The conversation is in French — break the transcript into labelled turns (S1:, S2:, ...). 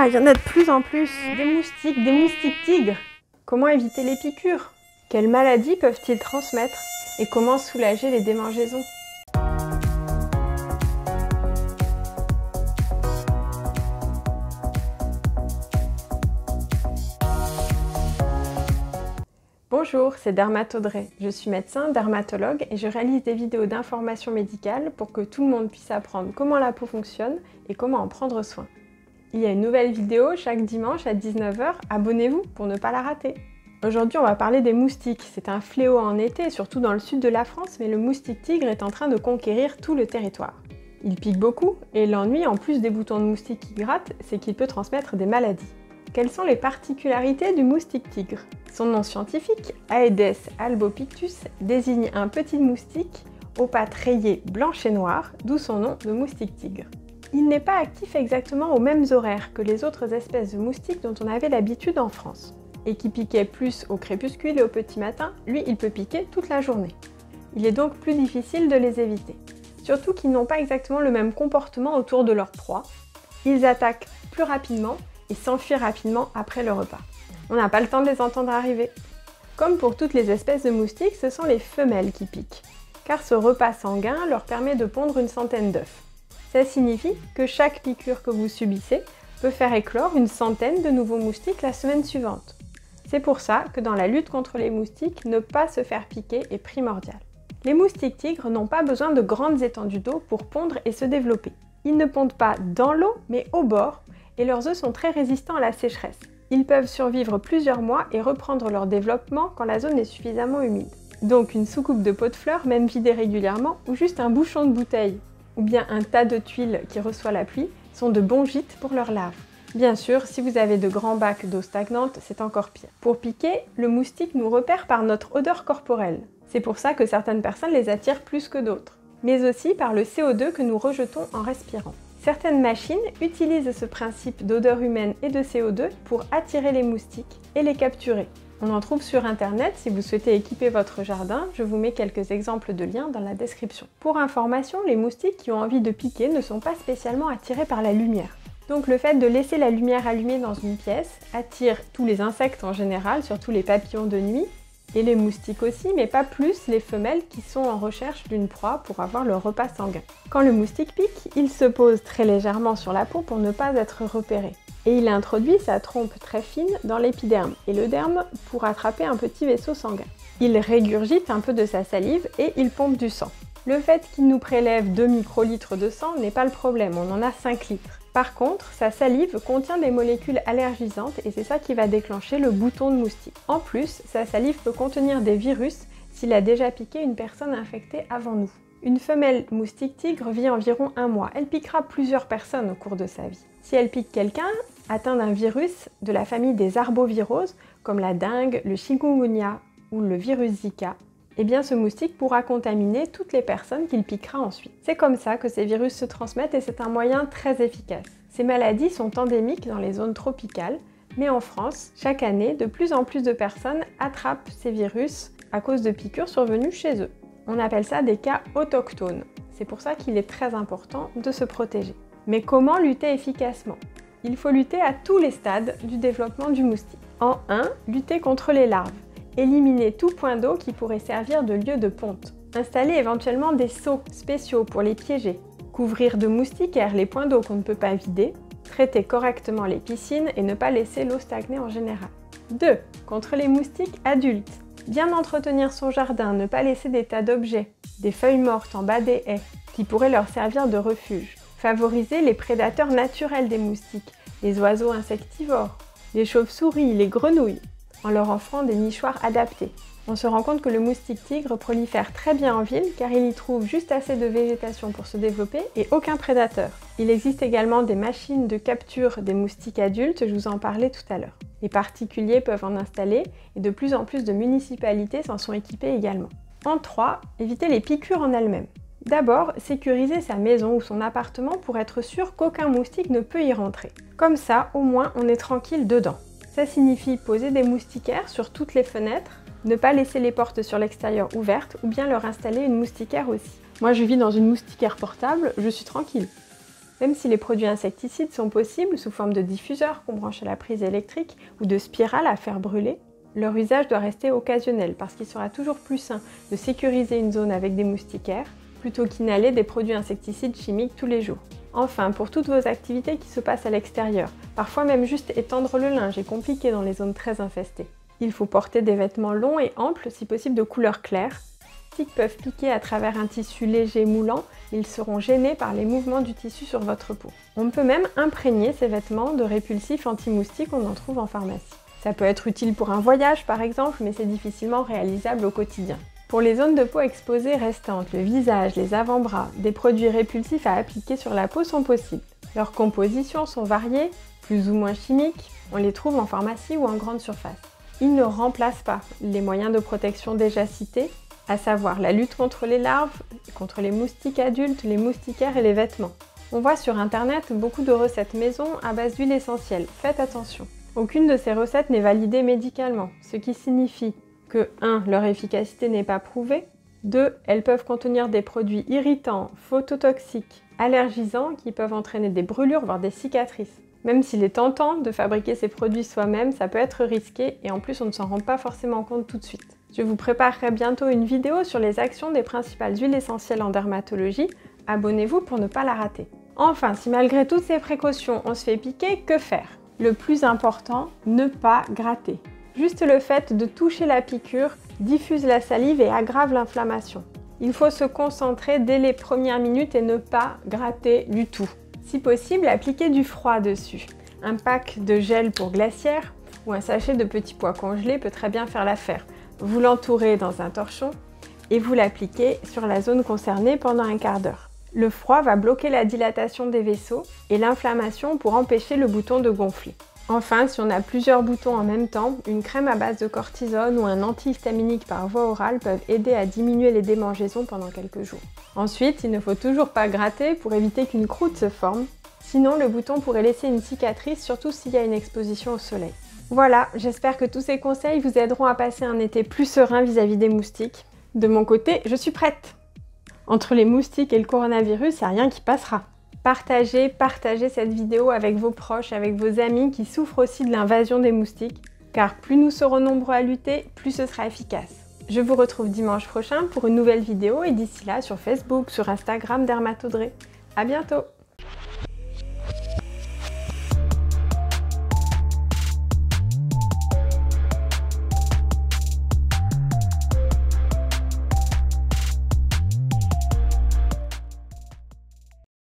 S1: là, il y en a de plus en plus. Des moustiques tigres. Comment éviter les piqûres? Quelles maladies peuvent-ils transmettre? Et comment soulager les démangeaisons? Bonjour, c'est Dermatodré. Je suis médecin, dermatologue et je réalise des vidéos d'information médicale pour que tout le monde puisse apprendre comment la peau fonctionne et comment en prendre soin. Il y a une nouvelle vidéo chaque dimanche à 19 h, abonnez-vous pour ne pas la rater. Aujourd'hui, on va parler des moustiques. C'est un fléau en été, surtout dans le sud de la France, mais le moustique tigre est en train de conquérir tout le territoire. Il pique beaucoup et l'ennui, en plus des boutons de moustique qui grattent, c'est qu'il peut transmettre des maladies. Quelles sont les particularités du moustique tigre? Son nom scientifique, Aedes albopictus, désigne un petit moustique aux pattes rayées blanches et noires, d'où son nom de moustique tigre. Il n'est pas actif exactement aux mêmes horaires que les autres espèces de moustiques dont on avait l'habitude en France. Et qui piquait plus au crépuscule et au petit matin, lui il peut piquer toute la journée. Il est donc plus difficile de les éviter. Surtout qu'ils n'ont pas exactement le même comportement autour de leur proie. Ils attaquent plus rapidement et s'enfuient rapidement après le repas. On n'a pas le temps de les entendre arriver. Comme pour toutes les espèces de moustiques, ce sont les femelles qui piquent, car ce repas sanguin leur permet de pondre une centaine d'œufs. Ça signifie que chaque piqûre que vous subissez peut faire éclore une centaine de nouveaux moustiques la semaine suivante. C'est pour ça que dans la lutte contre les moustiques, ne pas se faire piquer est primordial. Les moustiques tigres n'ont pas besoin de grandes étendues d'eau pour pondre et se développer. Ils ne pondent pas dans l'eau, mais au bord, et leurs œufs sont très résistants à la sécheresse. Ils peuvent survivre plusieurs mois et reprendre leur développement quand la zone est suffisamment humide. Donc une soucoupe de pot de fleurs, même vidée régulièrement, ou juste un bouchon de bouteille, ou bien un tas de tuiles qui reçoit la pluie, sont de bons gîtes pour leurs larves. Bien sûr, si vous avez de grands bacs d'eau stagnante, c'est encore pire. Pour piquer, le moustique nous repère par notre odeur corporelle. C'est pour ça que certaines personnes les attirent plus que d'autres. Mais aussi par le CO2 que nous rejetons en respirant. Certaines machines utilisent ce principe d'odeur humaine et de CO2 pour attirer les moustiques et les capturer. On en trouve sur internet, si vous souhaitez équiper votre jardin, je vous mets quelques exemples de liens dans la description. Pour information, les moustiques qui ont envie de piquer ne sont pas spécialement attirés par la lumière. Donc le fait de laisser la lumière allumée dans une pièce attire tous les insectes en général, surtout les papillons de nuit, et les moustiques aussi, mais pas plus les femelles qui sont en recherche d'une proie pour avoir leur repas sanguin. Quand le moustique pique, il se pose très légèrement sur la peau pour ne pas être repéré. Et il introduit sa trompe très fine dans l'épiderme et le derme pour attraper un petit vaisseau sanguin. Il régurgite un peu de sa salive et il pompe du sang. Le fait qu'il nous prélève 2 microlitres de sang n'est pas le problème, on en a 5 litres. Par contre, sa salive contient des molécules allergisantes et c'est ça qui va déclencher le bouton de moustique. En plus, sa salive peut contenir des virus s'il a déjà piqué une personne infectée avant nous. Une femelle moustique tigre vit environ 1 mois. Elle piquera plusieurs personnes au cours de sa vie. Si elle pique quelqu'un atteint d'un virus de la famille des arboviroses, comme la dengue, le chikungunya ou le virus Zika, eh bien ce moustique pourra contaminer toutes les personnes qu'il piquera ensuite. C'est comme ça que ces virus se transmettent et c'est un moyen très efficace. Ces maladies sont endémiques dans les zones tropicales, mais en France, chaque année, de plus en plus de personnes attrapent ces virus à cause de piqûres survenues chez eux. On appelle ça des cas autochtones. C'est pour ça qu'il est très important de se protéger. Mais comment lutter efficacement? Il faut lutter à tous les stades du développement du moustique. En 1, lutter contre les larves. Éliminer tout point d'eau qui pourrait servir de lieu de ponte. Installer éventuellement des seaux spéciaux pour les piéger. Couvrir de moustiquaires les points d'eau qu'on ne peut pas vider. Traiter correctement les piscines et ne pas laisser l'eau stagner en général. 2. Contre les moustiques adultes. Bien entretenir son jardin, ne pas laisser des tas d'objets, des feuilles mortes en bas des haies, qui pourraient leur servir de refuge. Favoriser les prédateurs naturels des moustiques, les oiseaux insectivores, les chauves-souris, les grenouilles, en leur offrant des nichoirs adaptés. On se rend compte que le moustique tigre prolifère très bien en ville car il y trouve juste assez de végétation pour se développer et aucun prédateur. Il existe également des machines de capture des moustiques adultes, je vous en parlais tout à l'heure. Les particuliers peuvent en installer et de plus en plus de municipalités s'en sont équipées également. En 3, éviter les piqûres en elles-mêmes. D'abord, sécuriser sa maison ou son appartement pour être sûr qu'aucun moustique ne peut y rentrer. Comme ça, au moins, on est tranquille dedans. Ça signifie poser des moustiquaires sur toutes les fenêtres, ne pas laisser les portes sur l'extérieur ouvertes ou bien leur installer une moustiquaire aussi. Moi, je vis dans une moustiquaire portable, je suis tranquille. Même si les produits insecticides sont possibles sous forme de diffuseurs qu'on branche à la prise électrique ou de spirales à faire brûler, leur usage doit rester occasionnel parce qu'il sera toujours plus sain de sécuriser une zone avec des moustiquaires plutôt qu'inhaler des produits insecticides chimiques tous les jours. Enfin, pour toutes vos activités qui se passent à l'extérieur, parfois même juste étendre le linge est compliqué dans les zones très infestées. Il faut porter des vêtements longs et amples, si possible de couleur claire. Les moustiques peuvent piquer à travers un tissu léger moulant, ils seront gênés par les mouvements du tissu sur votre peau. On peut même imprégner ces vêtements de répulsifs anti-moustiques, on en trouve en pharmacie. Ça peut être utile pour un voyage par exemple, mais c'est difficilement réalisable au quotidien. Pour les zones de peau exposées restantes, le visage, les avant-bras, des produits répulsifs à appliquer sur la peau sont possibles. Leurs compositions sont variées, plus ou moins chimiques, on les trouve en pharmacie ou en grande surface. Ils ne remplacent pas les moyens de protection déjà cités, à savoir la lutte contre les larves, contre les moustiques adultes, les moustiquaires et les vêtements. On voit sur internet beaucoup de recettes maison à base d'huile essentielle, faites attention. Aucune de ces recettes n'est validée médicalement, ce qui signifie que 1. Leur efficacité n'est pas prouvée, 2. Elles peuvent contenir des produits irritants, phototoxiques, allergisants qui peuvent entraîner des brûlures voire des cicatrices. Même s'il est tentant de fabriquer ces produits soi-même, ça peut être risqué et en plus on ne s'en rend pas forcément compte tout de suite. Je vous préparerai bientôt une vidéo sur les actions des principales huiles essentielles en dermatologie, abonnez-vous pour ne pas la rater. Enfin, si malgré toutes ces précautions on se fait piquer, que faire? Le plus important, ne pas gratter. Juste le fait de toucher la piqûre diffuse la salive et aggrave l'inflammation. Il faut se concentrer dès les premières minutes et ne pas gratter du tout. Si possible, appliquez du froid dessus. Un pack de gel pour glacière ou un sachet de petits pois congelés peut très bien faire l'affaire. Vous l'entourez dans un torchon et vous l'appliquez sur la zone concernée pendant un quart d'heure. Le froid va bloquer la dilatation des vaisseaux et l'inflammation pour empêcher le bouton de gonfler. Enfin, si on a plusieurs boutons en même temps, une crème à base de cortisone ou un antihistaminique par voie orale peuvent aider à diminuer les démangeaisons pendant quelques jours. Ensuite, il ne faut toujours pas gratter pour éviter qu'une croûte se forme, sinon le bouton pourrait laisser une cicatrice, surtout s'il y a une exposition au soleil. Voilà, j'espère que tous ces conseils vous aideront à passer un été plus serein vis-à-vis des moustiques. De mon côté, je suis prête! Entre les moustiques et le coronavirus, il n'y a rien qui passera. Partagez cette vidéo avec vos proches, avec vos amis qui souffrent aussi de l'invasion des moustiques, car plus nous serons nombreux à lutter, plus ce sera efficace. Je vous retrouve dimanche prochain pour une nouvelle vidéo et d'ici là sur Facebook, sur Instagram Dermatodré. À bientôt!